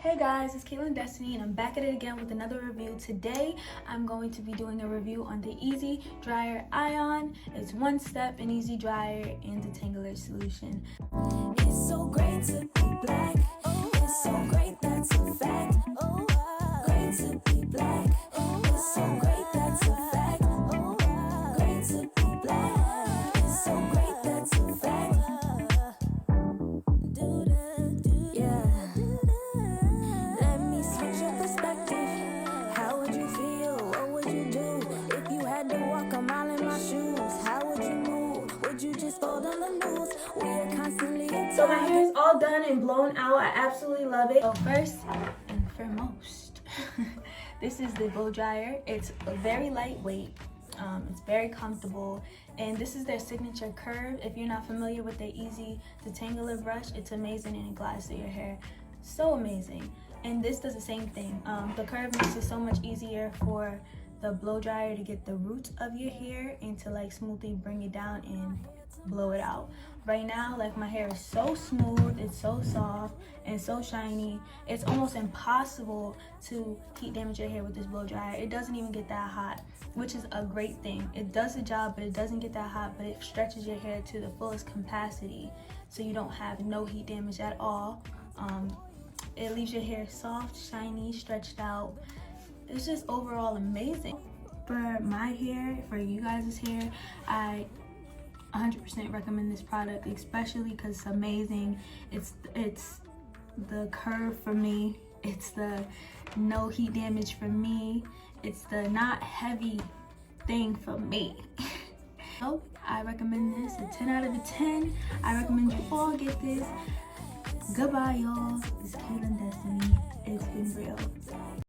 Hey guys, it's Kaitlyn Destinyy and I'm back at it again with another review. Today I'm going to be doing a review on the Easy Dryer Ion. It's one step, an easy dryer and detangler solution. It's so great to be black. It's so great, that's a fact. Great to be black. It's so great, that's a fact. Great to be black. It's so great, that's a fact. Yeah. Let me switch your perspective. How would you feel? What would you do if you had to walk a mile in my shoes? How would you move? Would you just fold on the news? We are constantly So my hair is all done and blown out. I absolutely love it. So first and foremost, this is the blow dryer. It's very lightweight. It's very comfortable, and this is their signature curve. If you're not familiar with their Easy Detangler brush, it's amazing and it glides through your hair. So amazing. And this does the same thing. The curve makes it so much easier for the blow dryer to get the roots of your hair and to like smoothly bring it down and blow it out. Right now, like, my hair is so smooth, it's so soft and so shiny. It's almost impossible to heat damage your hair with this blow dryer. It doesn't even get that hot, which is a great thing. It does the job, but it doesn't get that hot, but it stretches your hair to the fullest capacity, so you don't have no heat damage at all. It leaves your hair soft, shiny, stretched out. It's just overall amazing. For my hair, for you guys' hair, I 100% recommend this product, especially because it's amazing. It's the curve for me. It's the no heat damage for me. It's the not heavy thing for me. So I recommend this a 10 out of 10. I recommend you all get this. Goodbye, y'all. It's Kaitlyn Destinyy. It's been real.